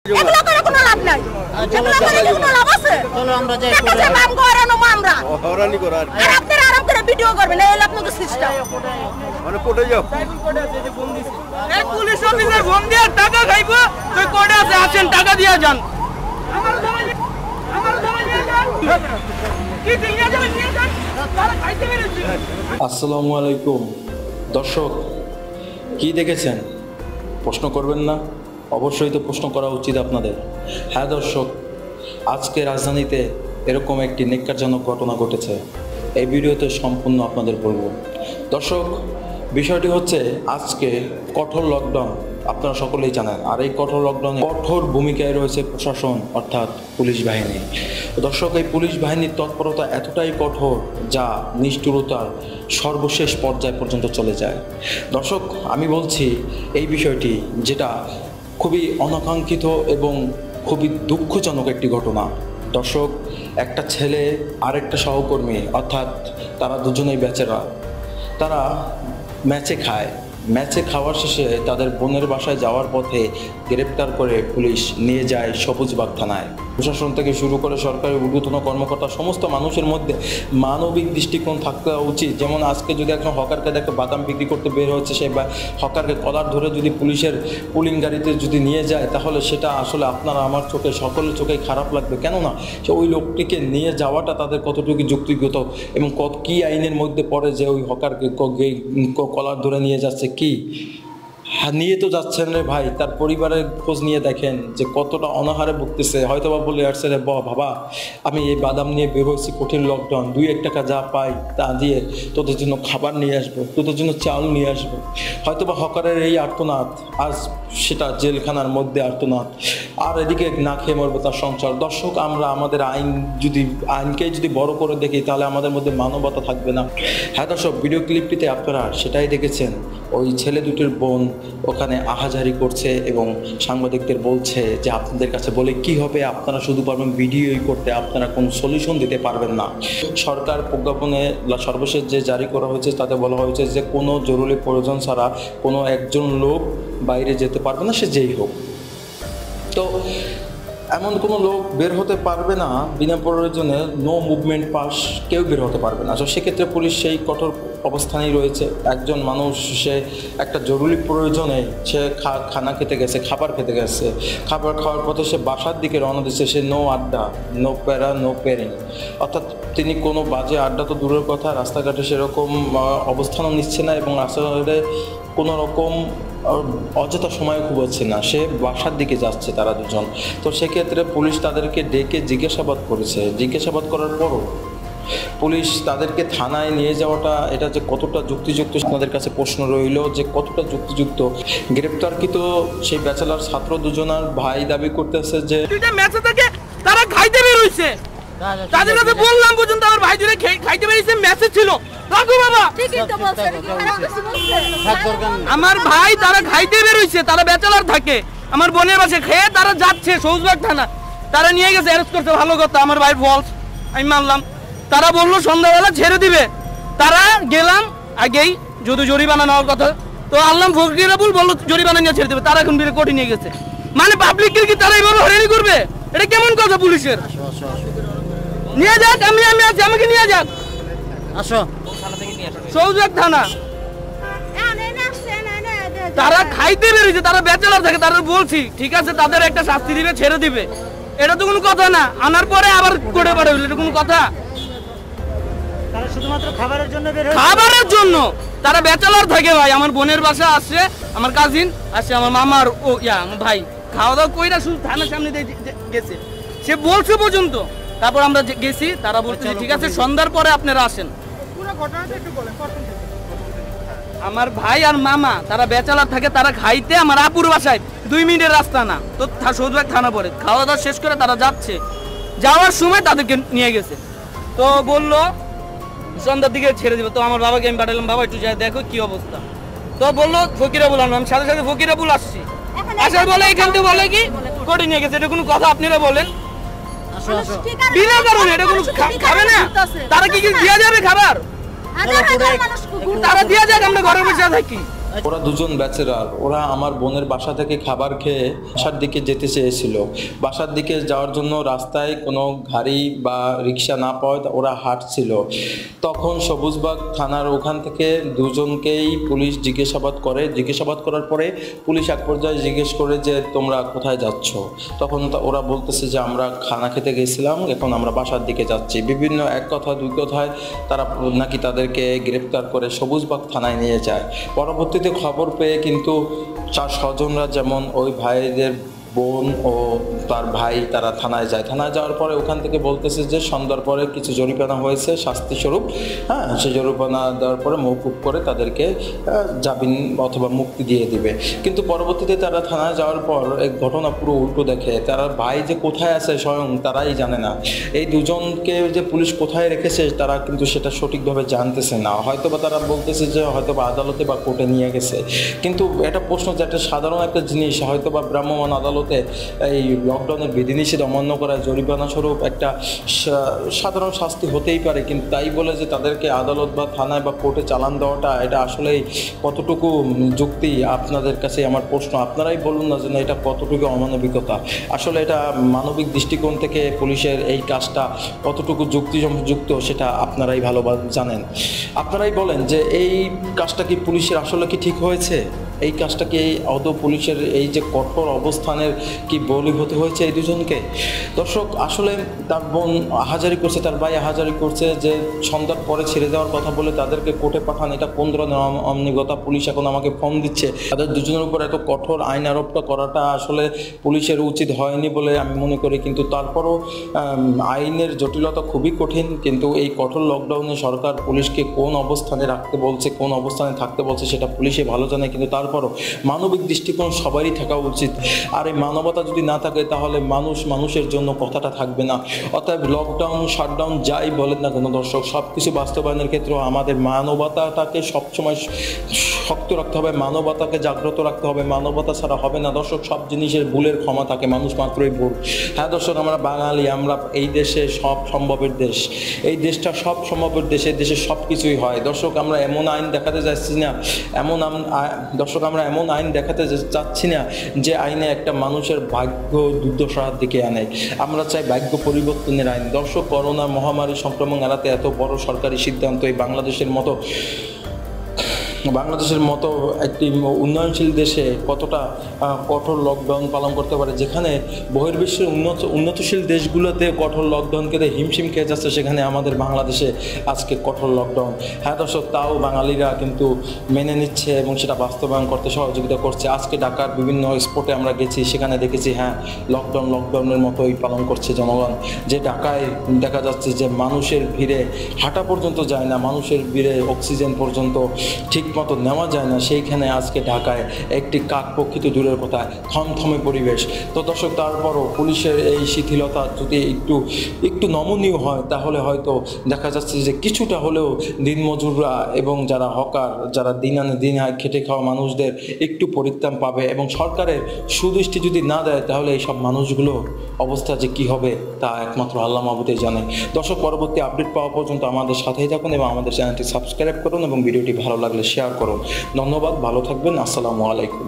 এগুলো করে কোনো লাভ নাই। এগুলো করে কি কোনো লাভ আছে? চলো আমরা যাই করে কাম করানো আমরা হরানি করার আর আপনারা আরাম করে ভিডিও করবেন এই আপনাদের সিস্টেম মানে কোটে যাও কোটে আছে যে ফোন দিছি এই পুলিশ অফিসার ফোন দিয়ে টাকা খাইবো তো কোটে আছে আসেন টাকা দিয়া যান আমার জমা নিয়ে যান কি নিয়ে যান তারা খাইতে পেরেছে। আসসালামু আলাইকুম দর্শক, কি দেখেছেন? প্রশ্ন করবেন না? অবশ্যই তো প্রশ্ন করা উচিত আপনাদের। হ্যাঁ দর্শক, আজকে রাজধানীতে এরকম একটি নেক্কারজনক ঘটনা ঘটেছে। এই ভিডিওতে সম্পূর্ণ আপনাদের বলবো। দর্শক, বিষয়টি হচ্ছে আজকে কঠোর লকডাউন, আপনারা সকলেই জানেন। আর এই কঠোর লকডাউনে কঠোর ভূমিকায় রয়েছে প্রশাসন অর্থাৎ পুলিশ বাহিনী। দর্শক, এই পুলিশ বাহিনীর তৎপরতা এতটাই কঠোর যা নিষ্ঠুরতার সর্বশেষ পর্যায় পর্যন্ত চলে যায়। দর্শক, আমি বলছি এই বিষয়টি যেটা খুবই অনাকাঙ্ক্ষিত এবং খুবই দুঃখজনক একটি ঘটনা। দর্শক, একটা ছেলে আরেকটা সহকর্মী অর্থাৎ তারা দুজনেই ব্যাচেলর, তারা ম্যাচে খাওয়ার শেষে তাদের বোনের বাসায় যাওয়ার পথে গ্রেপ্তার করে পুলিশ নিয়ে যায় সবুজবাগ থানায়। প্রশাসন থেকে শুরু করে সরকারি ঊর্ধ্বতন কর্মকর্তা সমস্ত মানুষের মধ্যে মানবিক দৃষ্টিকোণ থাকা উচিত। যেমন আজকে যদি একজন হকারকে দেখে বাদাম বিক্রি করতে বের হচ্ছে, সে বা হকারকে কলার ধরে যদি পুলিশের পুলিং গাড়িতে যদি নিয়ে যায়, তাহলে সেটা আসলে আপনার আমার চোখে সকলের চোখে খারাপ লাগবে। কেননা সে ওই লোকটিকে নিয়ে যাওয়াটা তাদের কতটুকু যুক্তিগত এবং কী আইনের মধ্যে পড়ে যে ওই হকারকে কলার ধরে নিয়ে যাচ্ছে। কি নিয়ে তো যাচ্ছেন রে ভাই, তার পরিবারের খোঁজ নিয়ে দেখেন যে কতটা অনাহারে ভুগতেছে। হয়তো বা বলে আসছে রে বাবা, আমি এই বাদাম নিয়ে বের হয়েছি, কঠিন লকডাউন, 2-1 টাকা যা পাই তা দিয়ে তোদের জন্য খাবার নিয়ে আসবো, তোদের জন্য চাল নিয়ে আসবো। হয়তো বা হকারের এই আর্তনাদ আজ সেটা জেলখানার মধ্যে আর্তনাদ, আর এদিকে না খেয়ে মরবে তার সংসার। দর্শক, আমরা আমাদের আইনকে যদি বড় করে দেখি তাহলে আমাদের মধ্যে মানবতা থাকবে না। হ্যাঁ দর্শক, ভিডিও ক্লিপটিতে আপনারা সেটাই দেখেছেন। ওই ছেলে দুটির বোন ওখানে আহাজারি করছে এবং সাংবাদিকদের বলছে যে আপনাদের কাছে বলে কি হবে, আপনারা শুধু পারবেন ভিডিওই করতে, আপনারা কোনো সলিউশন দিতে পারবেন না। সরকার প্রজ্ঞাপনে সর্বশেষ যে জারি করা হয়েছে তাতে বলা হয়েছে যে কোনো জরুরি প্রয়োজন ছাড়া কোনো একজন লোক বাইরে যেতে পারবে না, সে যেই হোক। তো এমন কোনো লোক বের হতে পারবে না বিনা প্রয়োজনে, নো মুভমেন্ট পাস, কেউ বের হতে পারবে না। তো সেক্ষেত্রে পুলিশ সেই কঠোর অবস্থানেই রয়েছে। একজন মানুষ সে একটা জরুরি প্রয়োজনে সে খানা খেতে গেছে, খাবার খেতে গেছে, খাবার খাওয়ার পথে সে বাসার দিকে রওনা দিচ্ছে, সে নো আড্ডা, নো প্যারা, নো পেরিং, অর্থাৎ তিনি কোনো বাজে আড্ডা তো দূরের কথা, রাস্তাঘাটে সেরকম অবস্থানও নিচ্ছে না এবং রাস্তাঘাটে কোনো রকম অযথা সময় খুঁজছে না, সে বাসার দিকে যাচ্ছে তারা দুজন। তো সেক্ষেত্রে পুলিশ তাদেরকে ডেকে জিজ্ঞাসাবাদ করেছে। জিজ্ঞাসাবাদ করার পরও পুলিশ তাদেরকে থানায় নিয়ে যাওয়াটা এটা যে কতটা যুক্তিযুক্ত আপনাদের কাছে প্রশ্ন রইল যে কতটা যুক্তিযুক্ত। গ্রেপ্তারকৃত সেই ব্যাচেলর ছাত্র দুজনার ভাই দাবি করতেছে যে ম্যাচে থেকে তারা খাইতে বের হইছে, তাদের কাছে বললাম পর্যন্ত আমার ভাই দুরে খাইতে বেরিয়েছে, ম্যাচে ছিল। রাখো বাবা, ঠিকই তো বলছে, আমার ভাই তারা খাইতে বের হইছে, তারা ব্যাচেলর থাকে, আমার বোনের বাসে খেয়ে তারা যাচ্ছে সবুজবাগ থানা, তারা নিয়ে গেছে অ্যারেস্ট করতে। ভালো কথা, আমার ভাই ফলস, আমি মানলাম। তারা বললো সন্ধ্যাবেলা ছেড়ে দিবে, তারা গেলাম আগেই যদি জরিমানা নেওয়ার কথা, তো আল্লাহ ফকিরাবুল বললো জরিমানা নিয়ে ছেড়ে দেবে, তারা এখন বিরে কোর্টে নিয়ে গেছে। মানে পাবলিকের কি তারা এইভাবে হয়রানি করবে? এটা কেমন কথা পুলিশের? নিয়ে যাক, আমি আছি, আমাকে নিয়ে যাক, আসো সবুজবাগ থানা। তারা খাইতে বেরিয়েছে, তারা ব্যাচেলর থাকে, তারা বলছি ঠিক আছে তাদের একটা শাস্তি দিবে, ছেড়ে দিবে, এটা তো কোনো কথা না। আনার পরে আবার কোর্টে পাঠাবে, এটা কোনো কথা? তারা শুধুমাত্র খাবারের জন্য বের হয়, খাবারের জন্য তারা ব্যাচেলর থাকে ভাই। আমার বোনের বাসা আসছে, আমার কাজিন আসছে, আমার মামার আমার ভাই খাওয়া দাওয়া কইরা শুধু থানার সামনে গেছে, সে বলছে পর্যন্ত। তারপর আমরা গেছি, তারা বলছে ঠিক আছে সন্ধ্যার পরে আপনারা আসেন। পুরো ঘটনাটা একটু বলেন। আমার ভাই আর মামা তারা ব্যাচেলর থাকে, তারা খাইতে আমার আপুর বাসায় 2 মিনিটের রাস্তা না, তো সবুজবাগ থানা পড়ে। খাওয়া দাওয়া শেষ করে তারা যাচ্ছে, যাওয়ার সময় তাদেরকে নিয়ে গেছে, তো বললো সন্ধ্যার দিকে ছেড়ে দিবে। তো আমার বাবাকে আমি পাঠালাম, বাবা একটু যাই দেখো কি অবস্থা। তো বললো ফকিরাবুল আনলাম, সাথে সাথে ফকিরাবুল আসছি, আসার বলে এখান থেকে বলে কি কোর্টে নিয়ে গেছে। এটা কোনো কথা আপনারা বলেন? বিনা কারণে এটা কোনো খাবে না? তারা কি দেওয়া যাবে খাবার? তারা দিয়ে যাক, আমরা ঘরে বসে থাকি। ওরা দুজন ব্যাচেলার, ওরা আমার বোনের বাসা থেকে খাবার খেয়ে বাসার দিকে যেতে চেয়েছিল। বাসার দিকে যাওয়ার জন্য রাস্তায় কোনো গাড়ি বা রিক্সা না পাওয়ায় ওরা হাঁটছিল। তখন সবুজবাগ থানার ওখান থেকে দুজনকেই পুলিশ জিজ্ঞাসাবাদ করার পরে পুলিশ এক পর্যায়ে জিজ্ঞেস করে যে তোমরা কোথায় যাচ্ছ। তখন ওরা বলতেছে যে আমরা খানা খেতে গেছিলাম, এখন আমরা বাসার দিকে যাচ্ছি। বিভিন্ন এক কথা দুই কথায় তারা নাকি তাদেরকে গ্রেপ্তার করে সবুজবাগ থানায় নিয়ে যায়। পরবর্তীতে খবর পেয়ে কিন্তু চার স্বজনরা, যেমন ওই ভাইদের বোন ও তার ভাই, তারা থানায় যায়। থানায় যাওয়ার পরে ওখান থেকে বলতেছে যে সন্ধ্যার পরে কিছু জরিমানা হয়েছে শাস্তিস্বরূপ, সেই জরিমানা দেওয়ার পরে মওকুফ করে তাদেরকে জামিন অথবা মুক্তি দিয়ে দিবে। কিন্তু পরবর্তীতে তারা থানায় যাওয়ার পর এক ঘটনা পুরো উল্টো দেখে। তারা ভাই যে কোথায় আছে স্বয়ং তারাই জানে না। এই দুজনকে যে পুলিশ কোথায় রেখেছে তারা কিন্তু সেটা সঠিকভাবে জানতেছে না। হয়তোবা তারা বলতেছে যে হয়তোবা আদালতে বা কোর্টে নিয়ে গেছে। কিন্তু এটা প্রশ্ন যে একটা সাধারণ একটা জিনিস, হয়তোবা ভ্রাম্যমাণ আদালত এই লকডাউনের বিধিনিষেধ অমান্য করায় জরিমানা স্বরূপ একটা সাধারণ শাস্তি হতেই পারে, কিন্তু তাই বলে যে তাদেরকে আদালত বা থানায় বা কোর্টে চালান দেওয়াটা এটা আসলেই কতটুকু যুক্তি? আপনাদের কাছে আমার প্রশ্ন, আপনারাই বলুন না যে এটা কতটুকু অমানবিকতা। আসলে এটা মানবিক দৃষ্টিকোণ থেকে পুলিশের এই কাজটা কতটুকু যুক্তিযুক্ত সেটা আপনারাই ভালো জানেন। আপনারাই বলেন যে এই কাজটা কি পুলিশের আসলে কি ঠিক হয়েছে? এই কাজটা কি আদৌ পুলিশের এই যে কঠোর অবস্থানের কি বলি হতে হয়েছে এই দুজনকে? দর্শক, আসলে তার বোন আহাজারি করছে, তার ভাই আহাজারি করছে যে সন্ধ্যার পরে ছেড়ে দেওয়ার কথা বলে তাদেরকে কোর্টে পাঠান। এটা কোন ধরনের অমানবিকতা? পুলিশ এখন আমাকে ফোন দিচ্ছে। তাদের দুজনের উপর এত কঠোর আইন আরোপটা করাটা আসলে পুলিশের উচিত হয়নি বলে আমি মনে করি। কিন্তু তারপরও আইনের জটিলতা খুবই কঠিন। কিন্তু এই কঠোর লকডাউনে সরকার পুলিশকে কোন অবস্থানে রাখতে বলছে, কোন অবস্থানে থাকতে বলছে সেটা পুলিশে ভালো জানে। কিন্তু তারপরও মানবিক দৃষ্টিকোণ সবারই থাকা উচিত। আর এই মানবতা যদি না থাকে তাহলে মানুষের জন্য কথাটা থাকবে না। অতএব লকডাউন, শাটডাউন যাই বলেন না কেন দর্শক, সব কিছু বাস্তবায়নের ক্ষেত্রেও আমাদের মানবতাটাকে সবসময় শক্ত রাখতে হবে, মানবতাকে জাগ্রত রাখতে হবে। মানবতা ছাড়া হবে না দর্শক। সব জিনিসের ভুলের ক্ষমা থাকে, মানুষ মাত্রই ভুল। হ্যাঁ দর্শক, আমরা বাঙালি, আমরা এই দেশে সব সম্ভবের দেশ। এই দেশটা সব সম্ভবের দেশ, এই দেশে সব কিছুই হয় দর্শক। আমরা এমন আইন দেখাতে যাচ্ছি না, আমরা এমন আইন দেখাতে চাচ্ছি না যে আইনে একটা মানুষের ভাগ্য দুর্দশার দিকে আনে। আমরা চাই ভাগ্য পরিবর্তনের আইন। দর্শক, করোনা মহামারী সংক্রমণ এড়াতে এত বড় সরকারি সিদ্ধান্ত এই বাংলাদেশের মতো একটি উন্নয়নশীল দেশে কতটা কঠোর লকডাউন পালন করতে পারে। যেখানে বহির্বিশ্বের উন্নতশীল দেশগুলোতে কঠোর লকডাউনকে হিমশিম খেয়ে যাচ্ছে, সেখানে আমাদের বাংলাদেশে আজকে কঠোর লকডাউন। হ্যাঁ দর্শক, তাও বাঙালিরা কিন্তু মেনে নিচ্ছে এবং সেটা বাস্তবায়ন করতে সহযোগিতা করছে। আজকে ঢাকার বিভিন্ন স্পটে আমরা গেছি, সেখানে দেখেছি লকডাউনের মতোই পালন করছে জনগণ। যে ঢাকায় দেখা যাচ্ছে যে মানুষের ভিড়ে হাঁটা পর্যন্ত যায় না, মানুষের ভিড়ে অক্সিজেন পর্যন্ত ঠিক মতো নেওয়া যায় না, সেইখানে আজকে ঢাকায় একটি কাকপক্ষিত দূরের কথা থমথমে পরিবেশ। তো দর্শক, তারপরও পুলিশের এই শিথিলতা যদি একটু নমনীয় হয় তাহলে হয়তো দেখা যাচ্ছে যে কিছুটা হলেও দিনমজুররা এবং যারা হকার, যারা দিন আনে দিন আয় খেটে খাওয়া মানুষদের একটু পরিত্রাণ পাবে। এবং সরকারের সুদৃষ্টি যদি না দেয় তাহলে এইসব মানুষগুলো অবস্থা যে কী হবে তা একমাত্র আল্লাহ মাহবুবই জানে। দর্শক, পরবর্তী আপডেট পাওয়া পর্যন্ত আমাদের সাথেই থাকুন এবং আমাদের চ্যানেলটি সাবস্ক্রাইব করুন এবং ভিডিওটি ভালো লাগলে শেয়ার করুন। ধন্যবাদ, ভালো থাকবেন, আসসালামু আলাইকুম।